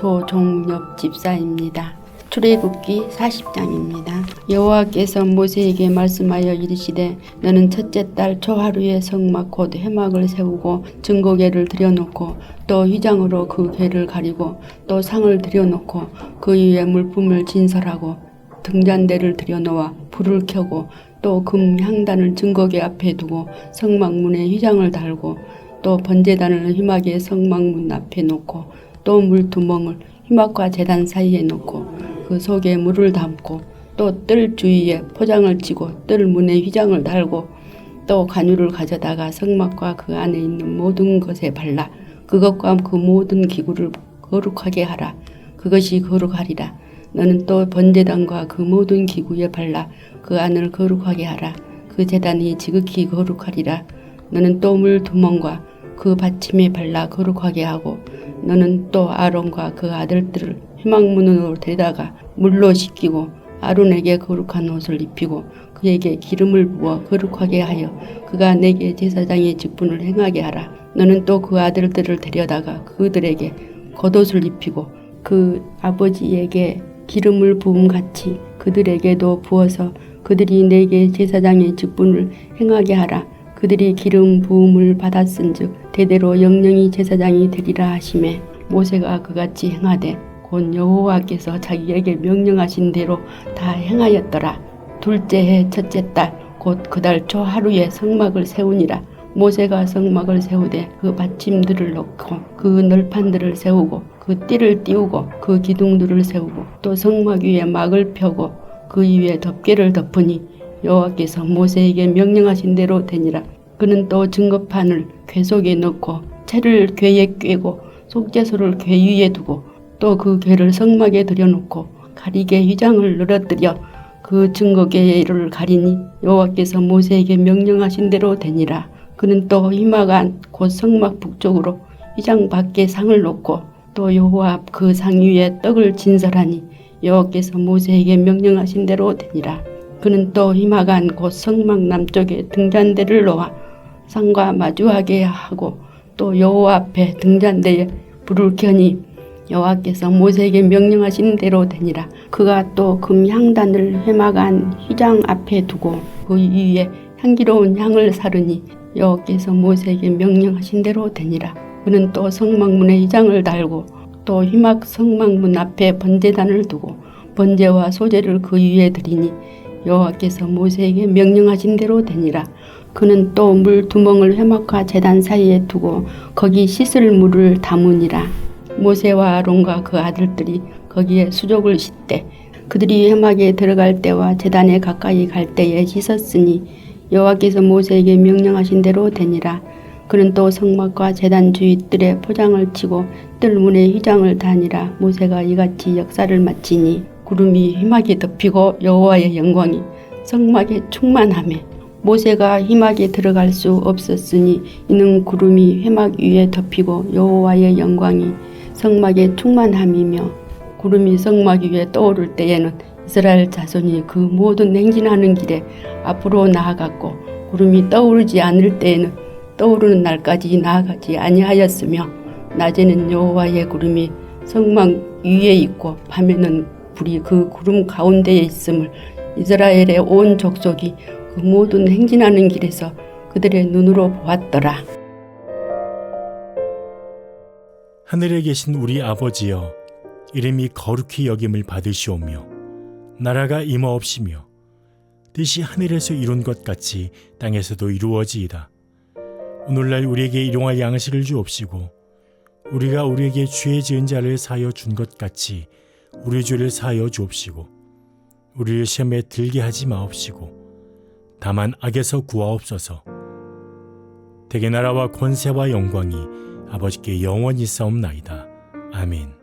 조종엽 집사입니다. 출애굽기 40장입니다. 여호와께서 모세에게 말씀하여 이르시되 너는 첫째 달 초하루에 성막 곧 회막을 세우고 증거궤를 들여놓고 또 휘장으로 그 궤를 가리고 또 상을 들여놓고 그 위에 물품을 진설하고 등잔대를 들여놓아 불을 켜고 또 금 향단을 증거궤 앞에 두고 성막문에 휘장을 달고 또 번제단을 희막의 성막문 앞에 놓고 또 물두멍을 희막과 제단 사이에 놓고 그 속에 물을 담고 또 뜰 주위에 포장을 치고 뜰 문에 휘장을 달고 또 간유를 가져다가 성막과 그 안에 있는 모든 것에 발라 그것과 그 모든 기구를 거룩하게 하라. 그것이 거룩하리라. 너는 또 번제단과 그 모든 기구에 발라 그 안을 거룩하게 하라. 그 제단이 지극히 거룩하리라. 너는 또 물두멍과 그 받침에 발라 거룩하게 하고 너는 또 아론과 그 아들들을 회막문으로 데려다가 물로 씻기고 아론에게 거룩한 옷을 입히고 그에게 기름을 부어 거룩하게 하여 그가 내게 제사장의 직분을 행하게 하라. 너는 또 그 아들들을 데려다가 그들에게 겉옷을 입히고 그 아버지에게 기름을 부음같이 그들에게도 부어서 그들이 내게 제사장의 직분을 행하게 하라. 그들이 기름 부음을 받았은즉 대대로 영영이 제사장이 되리라 하시매 모세가 그같이 행하되 곧 여호와께서 자기에게 명령하신 대로 다 행하였더라. 둘째 해 첫째 달 곧 그 달 초 하루에 성막을 세우니라. 모세가 성막을 세우되 그 받침들을 놓고 그 널판들을 세우고 그 띠를 띄우고 그 기둥들을 세우고 또 성막 위에 막을 펴고 그 위에 덮개를 덮으니 여호와께서 모세에게 명령하신 대로 되니라. 그는 또 증거판을 궤 속에 넣고 채를 궤에 꿰고 속죄소를 궤 위에 두고 또 그 궤를 성막에 들여놓고 가리개 휘장을 늘어뜨려 그 증거궤를 가리니 여호와께서 모세에게 명령하신 대로 되니라. 그는 또 희막 안 곧 성막 북쪽으로 휘장 밖에 상을 놓고 또 여호와 앞 그 상 위에 떡을 진설하니 여호와께서 모세에게 명령하신 대로 되니라. 그는 또 희막 안 곧 성막 남쪽에 등잔대를 놓아 상과 마주하게 하고 또 여호와 앞에 등잔대에 불을 켜니 여호와께서 모세에게 명령하신 대로 되니라. 그가 또 금 향단을 회막 안 휘장 앞에 두고 그 위에 향기로운 향을 사르니 여호와께서 모세에게 명령하신 대로 되니라. 그는 또 성막문에 휘장을 달고 또 희막 성막문 앞에 번제단을 두고 번제와 소제를 그 위에 드리니 여호와께서 모세에게 명령하신 대로 되니라. 그는 또 물두멍을 회막과 제단 사이에 두고 거기 씻을 물을 담으니라. 모세와 아론과 그 아들들이 거기에 수족을 씻되 그들이 회막에 들어갈 때와 제단에 가까이 갈 때에 씻었으니 여호와께서 모세에게 명령하신 대로 되니라. 그는 또 성막과 제단 주위 뜰에 포장을 치고 뜰 문에 휘장을 다니라. 모세가 이같이 역사를 마치니 구름이 회막에 덮이고 여호와의 영광이 성막에 충만하매 모세가 희막에 들어갈 수 없었으니 이는 구름이 회막 위에 덮이고 여호와의 영광이 성막에 충만함이며 구름이 성막 위에 떠오를 때에는 이스라엘 자손이 그 모든 행진하는 길에 앞으로 나아갔고 구름이 떠오르지 않을 때에는 떠오르는 날까지 나아가지 아니하였으며 낮에는 여호와의 구름이 성막 위에 있고 밤에는 불이 그 구름 가운데에 있음을 이스라엘의 온 족속이 그 모든 행진하는 길에서 그들의 눈으로 보았더라. 하늘에 계신 우리 아버지여, 이름이 거룩히 여김을 받으시오며 나라가 임하옵시며 뜻이 하늘에서 이룬 것 같이 땅에서도 이루어지이다. 오늘날 우리에게 일용할 양식을 주옵시고 우리가 우리에게 죄 지은 자를 사하여 준 것 같이 우리 죄를 사하여 주옵시고 우리를 시험에 들게 하지 마옵시고 다만 악에서 구하옵소서. 대개 나라와 권세와 영광이 아버지께 영원히 싸움나이다. 아멘.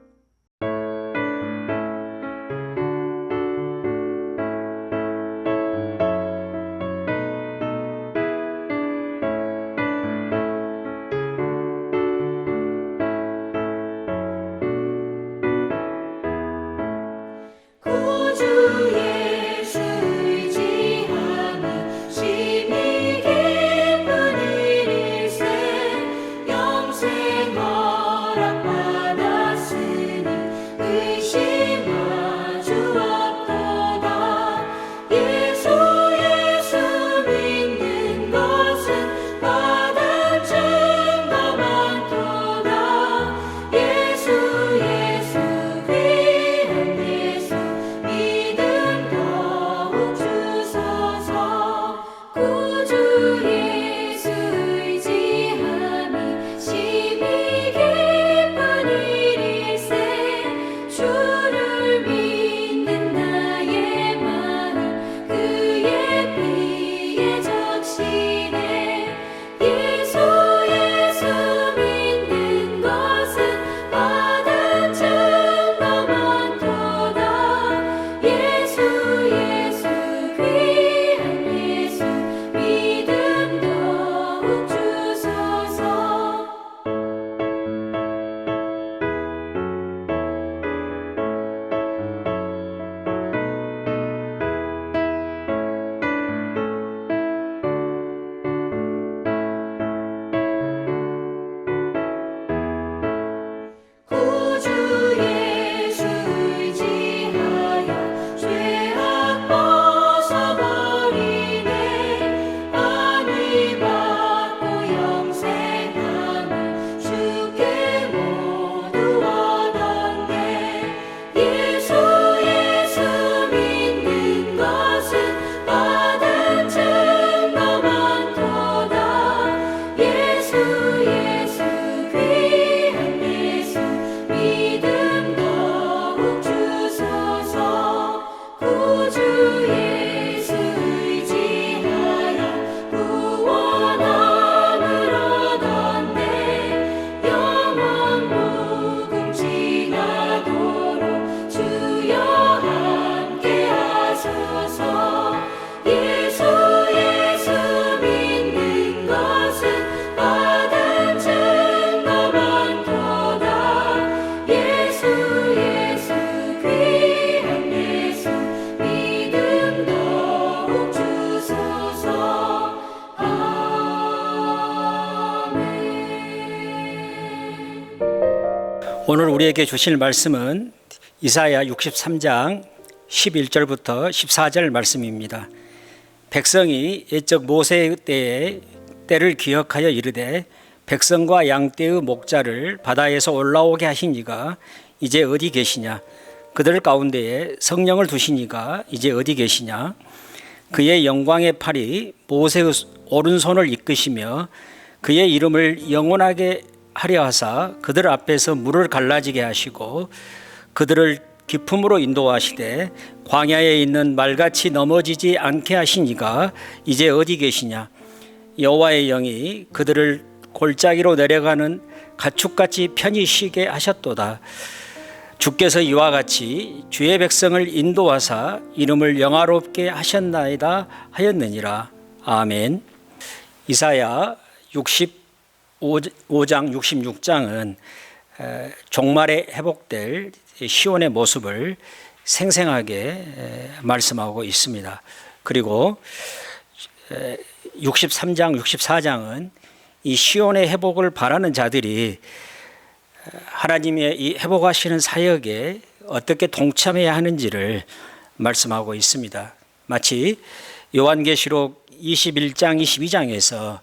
영생 허락받았으니 오늘 우리에게 주실 말씀은 이사야 63장 11절부터 14절 말씀입니다. 백성이 옛적 모세의 때를 기억하여 이르되 백성과 양떼의 목자를 바다에서 올라오게 하시니가 이제 어디 계시냐? 그들 가운데에 성령을 두시니가 이제 어디 계시냐? 그의 영광의 팔이 모세의 오른손을 이끄시며 그의 이름을 영원하게 하려 하사 그들 앞에서 물을 갈라지게 하시고 그들을 깊음으로 인도하시되 광야에 있는 말같이 넘어지지 않게 하시니가 이제 어디 계시냐? 여호와의 영이 그들을 골짜기로 내려가는 가축같이 편히 쉬게 하셨도다. 주께서 이와 같이 주의 백성을 인도하사 이름을 영화롭게 하셨나이다 하였느니라. 아멘. 이사야 65장 66장은 종말에 회복될 시온의 모습을 생생하게 말씀하고 있습니다. 그리고 63장 64장은 이 시온의 회복을 바라는 자들이 하나님의 이 회복하시는 사역에 어떻게 동참해야 하는지를 말씀하고 있습니다. 마치 요한계시록 21장 22장에서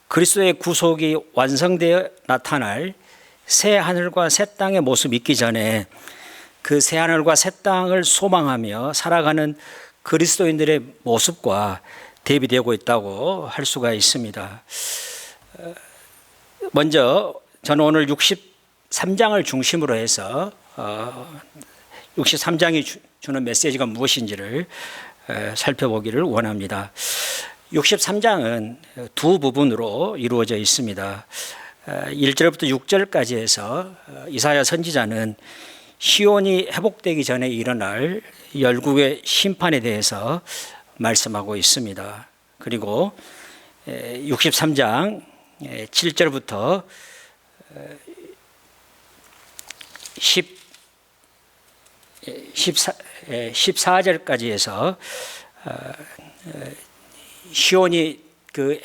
그리스도의 구속이 완성되어 나타날 새 하늘과 새 땅의 모습이 있기 전에 그 새 하늘과 새 땅을 소망하며 살아가는 그리스도인들의 모습과 대비되고 있다고 할 수가 있습니다. 먼저 저는 오늘 63장을 중심으로 해서 63장이 주는 메시지가 무엇인지를 살펴보기를 원합니다. 63장은 두 부분으로 이루어져 있습니다. 1절부터 6절까지 해서 이사야 선지자는 시온이 회복되기 전에 일어날 열국의 심판에 대해서 말씀하고 있습니다. 그리고 63장 7절부터 14절까지 해서 시온이 그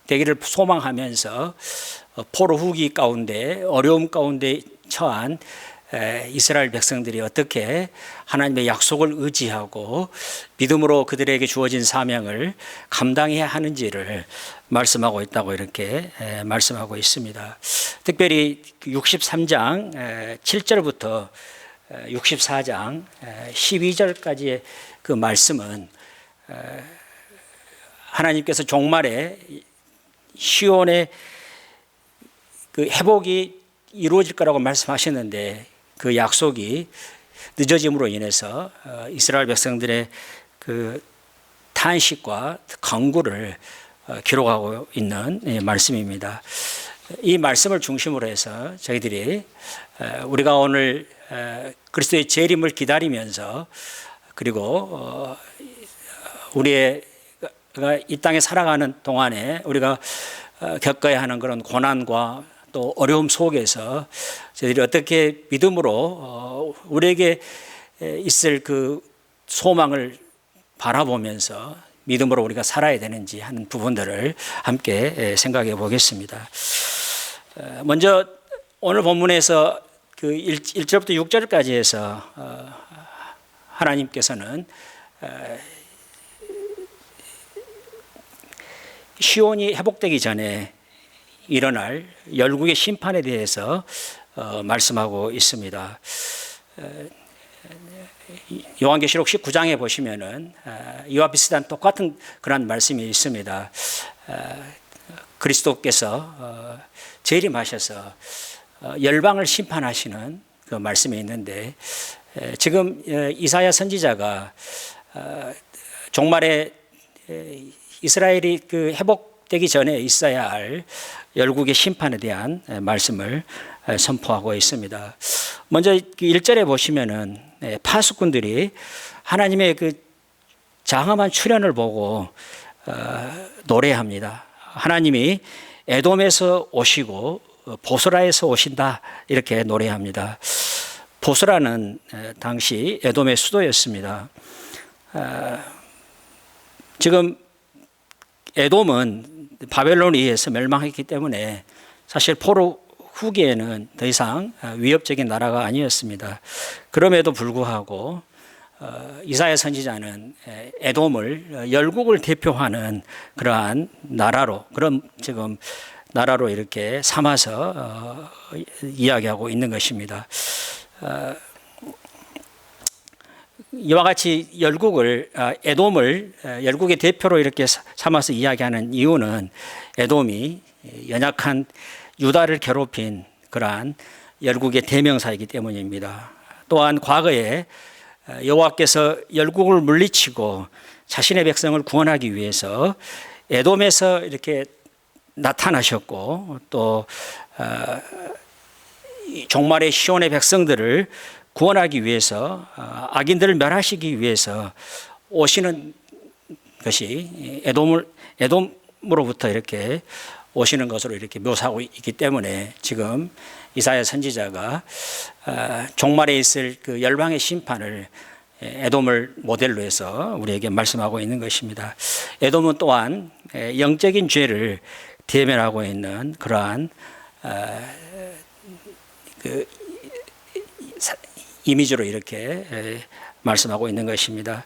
회복되기를 소망하면서 포로 후기 가운데 어려움 가운데 처한 이스라엘 백성들이 어떻게 하나님의 약속을 의지하고 믿음으로 그들에게 주어진 사명을 감당해야 하는지를 말씀하고 있다고 이렇게 말씀하고 있습니다. 특별히 63장 7절부터 64장 12절까지의 그 말씀은 하나님께서 종말에 시온의 그 회복이 이루어질 거라고 말씀하셨는데 그 약속이 늦어짐으로 인해서 이스라엘 백성들의 그 탄식과 간구를 기록하고 있는 말씀입니다. 이 말씀을 중심으로 해서 저희들이 우리가 오늘 그리스도의 재림을 기다리면서 그리고 우리가 이 땅에 살아가는 동안에 우리가 겪어야 하는 그런 고난과 또 어려움 속에서 저희들이 어떻게 믿음으로 우리에게 있을 그 소망을 바라보면서 믿음으로 우리가 살아야 되는지 하는 부분들을 함께 생각해 보겠습니다. 먼저 오늘 본문에서 그 1절부터 6절까지 해서 하나님께서는 시온이 회복되기 전에 일어날 열국의 심판에 대해서 말씀하고 있습니다. 요한계시록 19장에 보시면은 이와 비슷한 똑같은 그런 말씀이 있습니다. 그리스도께서 재림하셔서 열방을 심판하시는 그 말씀이 있는데 지금 이사야 선지자가 종말에 이스라엘이 그 회복되기 전에 있어야 할 열국의 심판에 대한 말씀을 선포하고 있습니다. 먼저 1절에 보시면은 파수꾼들이 하나님의 그 장엄한 출현을 보고 노래합니다. 하나님이 에돔에서 오시고 보스라에서 오신다 이렇게 노래합니다. 보스라는 당시 에돔의 수도였습니다. 지금 에돔은 바벨론에 의해서 멸망했기 때문에 사실 포로 후기에는 더 이상 위협적인 나라가 아니었습니다. 그럼에도 불구하고 이사야 선지자는 에돔을 열국을 대표하는 그러한 나라로 그런 지금 나라로 이렇게 삼아서 이야기하고 있는 것입니다. 이와 같이 에돔을 열국의 대표로 이렇게 삼아서 이야기하는 이유는 에돔이 연약한 유다를 괴롭힌 그러한 열국의 대명사이기 때문입니다. 또한 과거에 여호와께서 열국을 물리치고 자신의 백성을 구원하기 위해서 에돔에서 이렇게 나타나셨고 또 종말의 시온의 백성들을 구원하기 위해서 악인들을 멸하시기 위해서 오시는 것이 에돔으로부터 이렇게 오시는 것으로 이렇게 묘사하고 있기 때문에 지금 이사야 선지자가 종말에 있을 그 열방의 심판을 에돔을 모델로 해서 우리에게 말씀하고 있는 것입니다. 에돔은 또한 영적인 죄를 대면하고 있는 그러한 그 이미지로 이렇게 말씀하고 있는 것입니다.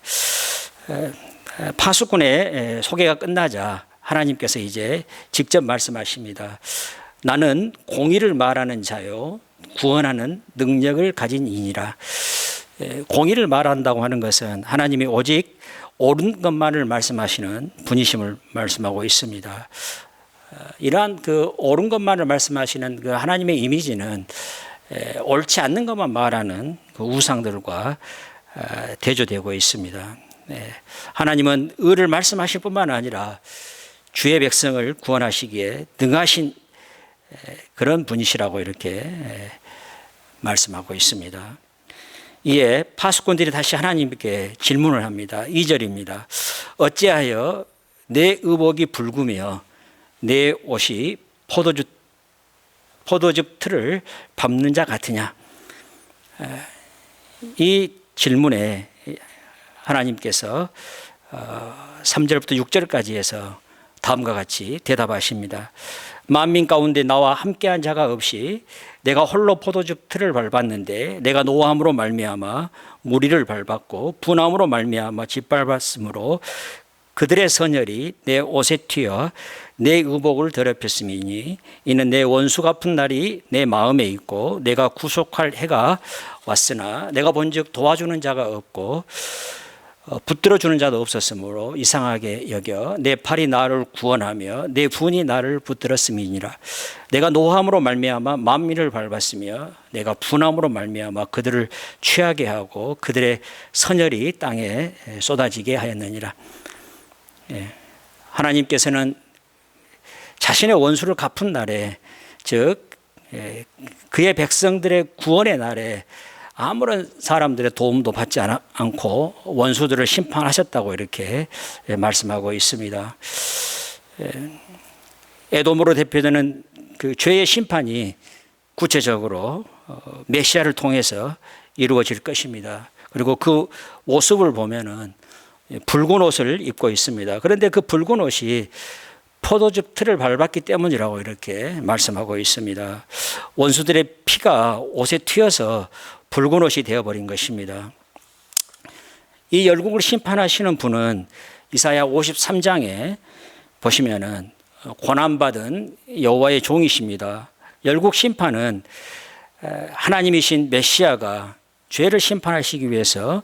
파수꾼의 소개가 끝나자 하나님께서 이제 직접 말씀하십니다. 나는 공의를 말하는 자요 구원하는 능력을 가진 이니라. 공의를 말한다고 하는 것은 하나님이 오직 옳은 것만을 말씀하시는 분이심을 말씀하고 있습니다. 이러한 그 옳은 것만을 말씀하시는 그 하나님의 이미지는 옳지 않는 것만 말하는 그 우상들과 대조되고 있습니다. 하나님은 의를 말씀하실 뿐만 아니라 주의 백성을 구원하시기에 능하신 그런 분이시라고 이렇게 말씀하고 있습니다. 이에 파수꾼들이 다시 하나님께 질문을 합니다. 2절입니다. 어찌하여 내 의복이 붉으며 내 옷이 포도즙 틀을 밟는 자 같으냐. 이 질문에 하나님께서 3절부터 6절까지 해서 다음과 같이 대답하십니다. 만민 가운데 나와 함께한 자가 없이 내가 홀로 포도즙 틀을 밟았는데 내가 노함으로 말미암아 무리를 밟았고 분함으로 말미암아 짓밟았으므로 그들의 선혈이 내 옷에 튀어 내 의복을 더럽혔음이니 이는 내 원수 갚은 날이 내 마음에 있고 내가 구속할 해가 왔으나 내가 본즉 도와주는 자가 없고 붙들어주는 자도 없었으므로 이상하게 여겨 내 팔이 나를 구원하며 내 분이 나를 붙들었음이니라. 내가 노함으로 말미암아 만민을 밟았으며 내가 분함으로 말미암아 그들을 취하게 하고 그들의 선혈이 땅에 쏟아지게 하였느니라. 하나님께서는 자신의 원수를 갚은 날에 즉 그의 백성들의 구원의 날에 아무런 사람들의 도움도 받지 않고 원수들을 심판하셨다고 이렇게 말씀하고 있습니다. 에돔으로 대표되는 그 죄의 심판이 구체적으로 메시아를 통해서 이루어질 것입니다. 그리고 그 모습을 보면은 붉은 옷을 입고 있습니다. 그런데 그 붉은 옷이 포도즙 틀을 밟았기 때문이라고 이렇게 말씀하고 있습니다. 원수들의 피가 옷에 튀어서 붉은 옷이 되어버린 것입니다. 이 열국을 심판하시는 분은 이사야 53장에 보시면은 고난받은 여호와의 종이십니다. 열국 심판은 하나님이신 메시아가 죄를 심판하시기 위해서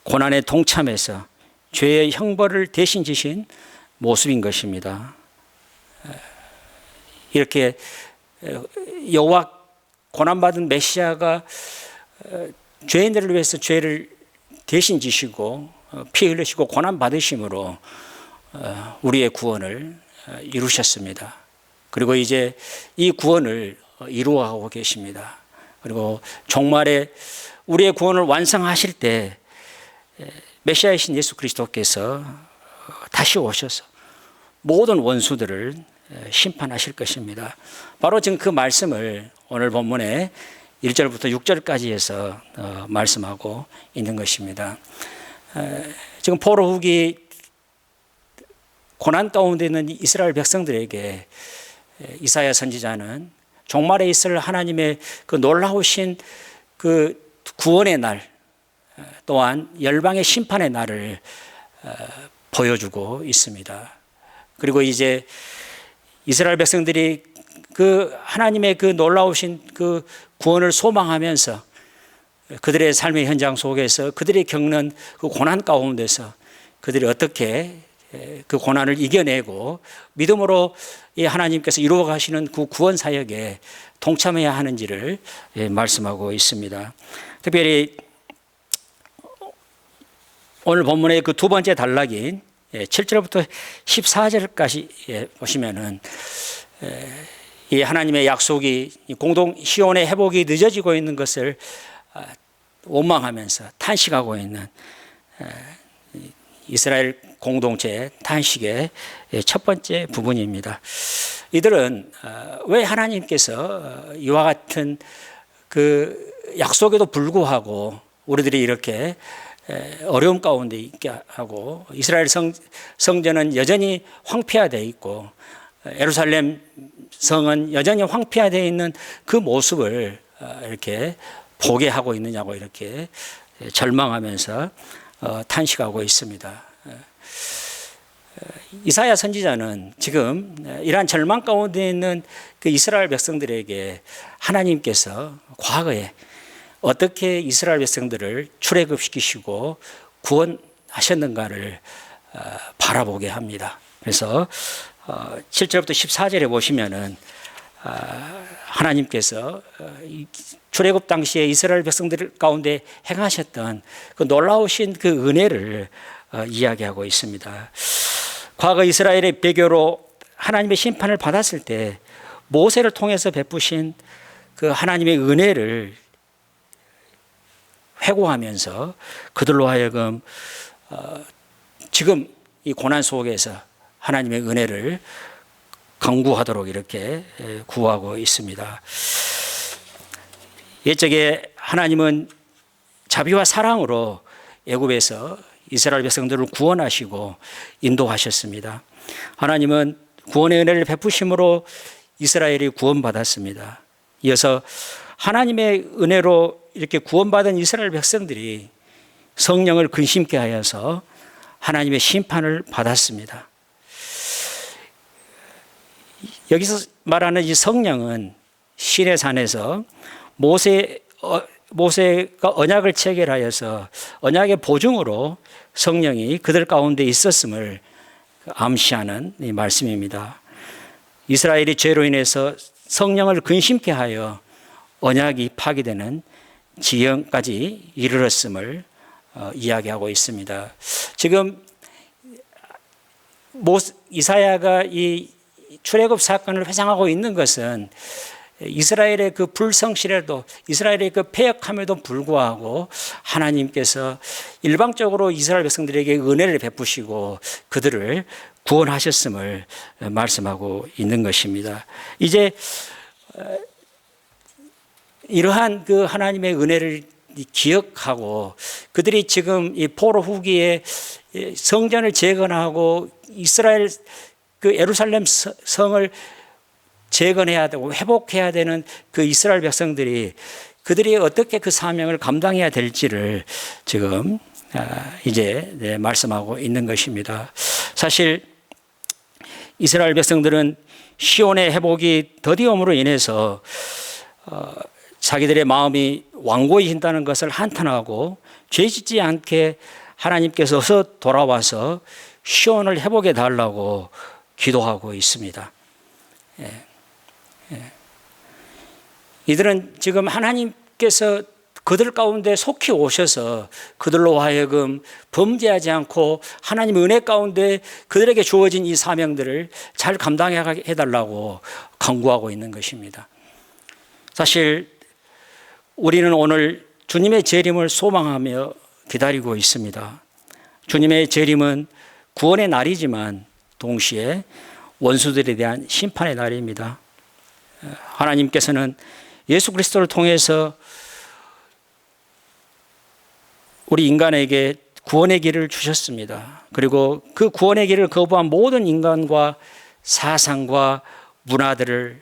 고난에 동참해서 죄의 형벌을 대신 지신 모습인 것입니다. 이렇게 여호와 고난받은 메시아가 죄인들을 위해서 죄를 대신 지시고 피 흘리시고 고난 받으심으로 우리의 구원을 이루셨습니다. 그리고 이제 이 구원을 이루어가고 계십니다. 그리고 종말에 우리의 구원을 완성하실 때 메시아이신 예수 그리스도께서 다시 오셔서 모든 원수들을 심판하실 것입니다. 바로 지금 그 말씀을 오늘 본문에 1절부터 6절까지 해서 말씀하고 있는 것입니다. 지금 포로 후기 고난 가운데 있는 이스라엘 백성들에게 이사야 선지자는 종말에 있을 하나님의 그 놀라우신 그 구원의 날, 또한 열방의 심판의 날을 보여주고 있습니다. 그리고 이제 이스라엘 백성들이 그 하나님의 그 놀라우신 그 구원을 소망하면서 그들의 삶의 현장 속에서 그들이 겪는 그 고난 가운데서 그들이 어떻게 그 고난을 이겨내고 믿음으로 이 하나님께서 이루어 가시는 그 구원 사역에 동참해야 하는지를 말씀하고 있습니다. 특별히 오늘 본문의 그 두 번째 단락인 7절부터 14절까지 보시면은 이 하나님의 약속이 공동 시온의 회복이 늦어지고 있는 것을 원망하면서 탄식하고 있는 이스라엘 공동체의 탄식의 첫 번째 부분입니다. 이들은 왜 하나님께서 이와 같은 그 약속에도 불구하고 우리들이 이렇게 어려움 가운데 있게 하고 이스라엘 성전은 여전히 황폐화되어 있고 예루살렘 성은 여전히 황폐화되어 있는 그 모습을 이렇게 보게 하고 있느냐고 이렇게 절망하면서 탄식하고 있습니다. 이사야 선지자는 지금 이러한 절망 가운데 있는 그 이스라엘 백성들에게 하나님께서 과거에 어떻게 이스라엘 백성들을 출애굽시키시고 구원하셨는가를 바라보게 합니다. 그래서 7절부터 14절에 보시면은 하나님께서 출애굽 당시에 이스라엘 백성들 가운데 행하셨던 그 놀라우신 그 은혜를 이야기하고 있습니다. 과거 이스라엘의 배교로 하나님의 심판을 받았을 때 모세를 통해서 베푸신 그 하나님의 은혜를 회고하면서 그들로 하여금 지금 이 고난 속에서 하나님의 은혜를 강구하도록 이렇게 구하고 있습니다. 옛적에 하나님은 자비와 사랑으로 애굽에서 이스라엘 백성들을 구원하시고 인도하셨습니다. 하나님은 구원의 은혜를 베푸심으로 이스라엘이 구원받았습니다. 이어서 하나님의 은혜로 이렇게 구원받은 이스라엘 백성들이 성령을 근심케 하여서 하나님의 심판을 받았습니다. 여기서 말하는 이 성령은 시내산에서 모세가 언약을 체결하여서 언약의 보증으로 성령이 그들 가운데 있었음을 암시하는 이 말씀입니다. 이스라엘이 죄로 인해서 성령을 근심케 하여 언약이 파기되는 지경까지 이르렀음을 이야기하고 있습니다. 지금 이사야가 이 출애굽 사건을 회상하고 있는 것은 이스라엘의 그 불성실에도 이스라엘의 그 패역함에도 불구하고 하나님께서 일방적으로 이스라엘 백성들에게 은혜를 베푸시고 그들을 구원하셨음을 말씀하고 있는 것입니다. 이제 이러한 그 하나님의 은혜를 기억하고 그들이 지금 이 포로 후기에 성전을 재건하고 이스라엘 그 예루살렘 성을 재건해야 되고 회복해야 되는 그 이스라엘 백성들이 그들이 어떻게 그 사명을 감당해야 될지를 지금 이제 말씀하고 있는 것입니다. 사실 이스라엘 백성들은 시온의 회복이 더디움으로 인해서 자기들의 마음이 완고해진다는 것을 한탄하고 죄짓지 않게 하나님께서 어서 돌아와서 시온을 회복해 달라고 기도하고 있습니다. 이들은 지금 하나님께서 그들 가운데 속히 오셔서 그들로 하여금 범죄하지 않고 하나님의 은혜 가운데 그들에게 주어진 이 사명들을 잘 감당해 달라고 간구하고 있는 것입니다. 사실 우리는 오늘 주님의 재림을 소망하며 기다리고 있습니다. 주님의 재림은 구원의 날이지만 동시에 원수들에 대한 심판의 날입니다. 하나님께서는 예수 그리스도를 통해서 우리 인간에게 구원의 길을 주셨습니다. 그리고 그 구원의 길을 거부한 모든 인간과 사상과 문화들을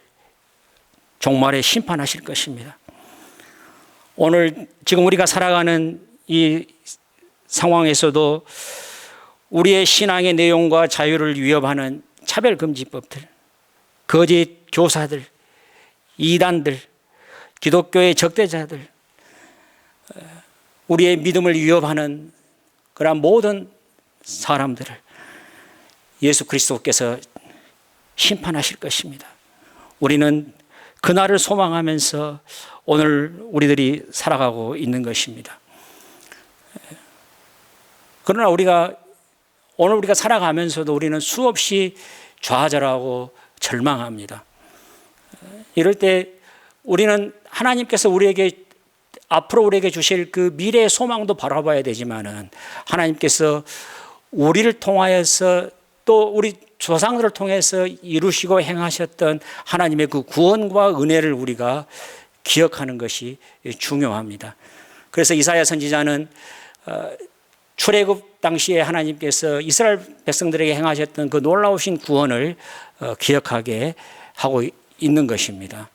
종말에 심판하실 것입니다. 오늘 지금 우리가 살아가는 이 상황에서도 우리의 신앙의 내용과 자유를 위협하는 차별금지법들, 거짓 교사들, 이단들, 기독교의 적대자들, 우리의 믿음을 위협하는 그러한 모든 사람들을 예수 그리스도께서 심판하실 것입니다. 우리는 그날을 소망하면서 오늘 우리들이 살아가고 있는 것입니다. 그러나 오늘 우리가 살아가면서도 우리는 수없이 좌절하고 절망합니다. 이럴 때 우리는 하나님께서 앞으로 우리에게 주실 그 미래의 소망도 바라봐야 되지만은 하나님께서 우리를 통하여서 또 우리 조상들을 통해서 이루시고 행하셨던 하나님의 그 구원과 은혜를 우리가 기억하는 것이 중요합니다. 그래서 이사야 선지자는 출애굽 당시에 하나님께서 이스라엘 백성들에게 행하셨던 그 놀라우신 구원을 기억하게 하고 있는 것입니다.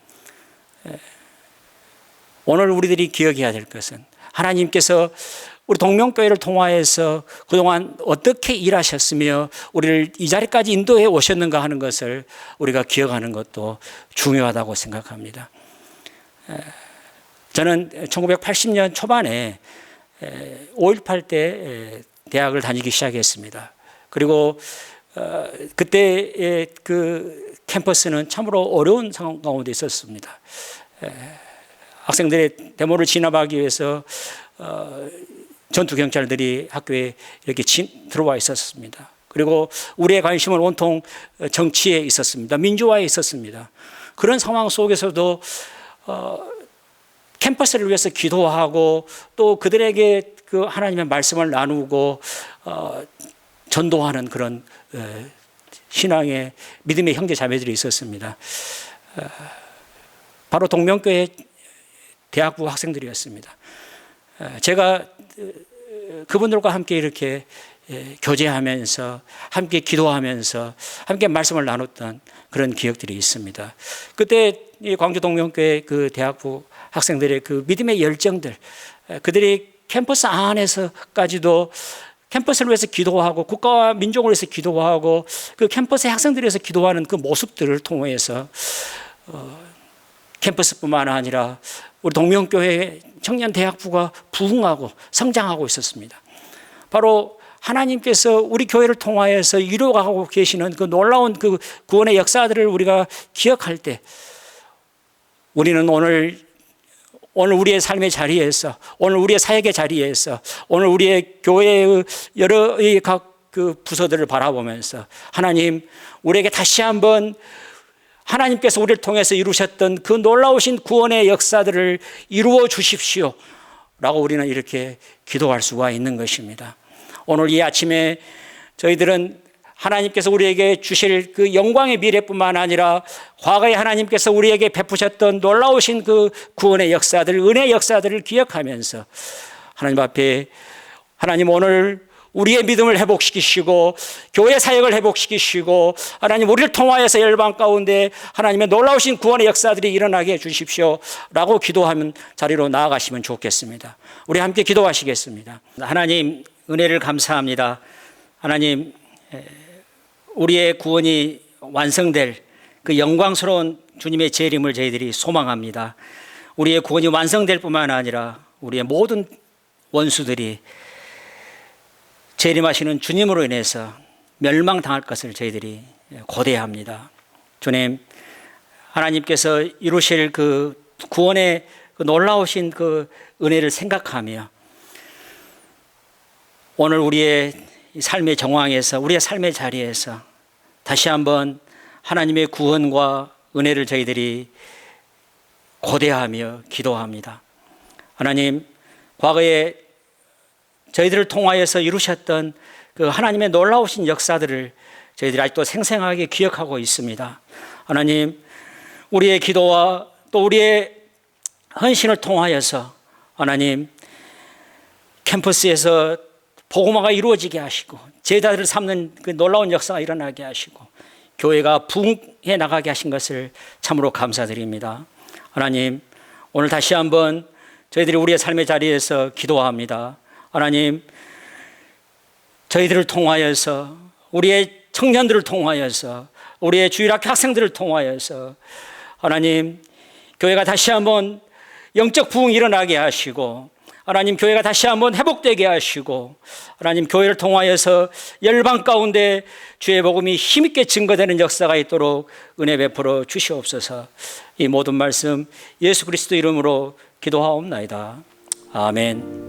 오늘 우리들이 기억해야 될 것은 하나님께서 우리 동명교회를 통하여서 그동안 어떻게 일하셨으며 우리를 이 자리까지 인도해 오셨는가 하는 것을 우리가 기억하는 것도 중요하다고 생각합니다. 저는 1980년 초반에 5.18 때 대학을 다니기 시작했습니다. 그리고 그때의 그 캠퍼스는 참으로 어려운 상황 가운데 있었습니다. 학생들의 데모를 진압하기 위해서 전투 경찰들이 학교에 이렇게 들어와 있었습니다. 그리고 우리의 관심은 온통 정치에 있었습니다. 민주화에 있었습니다. 그런 상황 속에서도 캠퍼스를 위해서 기도하고 또 그들에게 그 하나님의 말씀을 나누고 전도하는 그런 신앙의 믿음의 형제 자매들이 있었습니다. 바로 동명교회 대학부 학생들이었습니다. 제가 그분들과 함께 이렇게 교제하면서 함께 기도하면서 함께 말씀을 나눴던 그런 기억들이 있습니다. 그때 이 광주 동명교회 그 대학부 학생들의 그 믿음의 열정들, 그들이 캠퍼스 안에서까지도 캠퍼스를 위해서 기도하고 국가와 민족을 위해서 기도하고 그 캠퍼스의 학생들을 위해서 기도하는 그 모습들을 통해서 캠퍼스뿐만 아니라 우리 동명교회 청년 대학부가 부흥하고 성장하고 있었습니다. 바로 하나님께서 우리 교회를 통하여서 이루어가고 계시는 그 놀라운 그 구원의 역사들을 우리가 기억할 때 우리는 오늘 우리의 삶의 자리에서, 오늘 우리의 사역의 자리에서, 오늘 우리의 교회의 여러 각 그 부서들을 바라보면서 하나님, 우리에게 다시 한번 하나님께서 우리를 통해서 이루셨던 그 놀라우신 구원의 역사들을 이루어 주십시오 라고 우리는 이렇게 기도할 수가 있는 것입니다. 오늘 이 아침에 저희들은 하나님께서 우리에게 주실 그 영광의 미래뿐만 아니라 과거에 하나님께서 우리에게 베푸셨던 놀라우신 그 구원의 역사들, 은혜의 역사들을 기억하면서 하나님 앞에 하나님 오늘 우리의 믿음을 회복시키시고 교회 사역을 회복시키시고 하나님 우리를 통하여서 열방 가운데 하나님의 놀라우신 구원의 역사들이 일어나게 해주십시오 라고 기도하는 자리로 나아가시면 좋겠습니다. 우리 함께 기도하시겠습니다. 하나님 은혜를 감사합니다. 하나님 우리의 구원이 완성될 그 영광스러운 주님의 재림을 저희들이 소망합니다. 우리의 구원이 완성될 뿐만 아니라 우리의 모든 원수들이 재림하시는 주님으로 인해서 멸망당할 것을 저희들이 고대합니다. 주님, 하나님께서 이루실 그 구원의 그 놀라우신 그 은혜를 생각하며 오늘 우리의 삶의 정황에서, 우리의 삶의 자리에서 다시 한번 하나님의 구원과 은혜를 저희들이 고대하며 기도합니다. 하나님, 과거에 저희들을 통하여서 이루셨던 그 하나님의 놀라우신 역사들을 저희들이 아직도 생생하게 기억하고 있습니다. 하나님, 우리의 기도와 또 우리의 헌신을 통하여서 하나님 캠퍼스에서 복음화가 이루어지게 하시고 제자들을 삼는 그 놀라운 역사가 일어나게 하시고 교회가 부흥해 나가게 하신 것을 참으로 감사드립니다. 하나님, 오늘 다시 한번 저희들이 우리의 삶의 자리에서 기도합니다. 하나님, 저희들을 통하여서, 우리의 청년들을 통하여서, 우리의 주일학교 학생들을 통하여서 하나님, 교회가 다시 한번 영적 부흥이 일어나게 하시고, 하나님, 교회가 다시 한번 회복되게 하시고, 하나님, 교회를 통하여서 열방 가운데 주의 복음이 힘있게 증거되는 역사가 있도록 은혜 베풀어 주시옵소서. 이 모든 말씀 예수 그리스도 이름으로 기도하옵나이다. 아멘.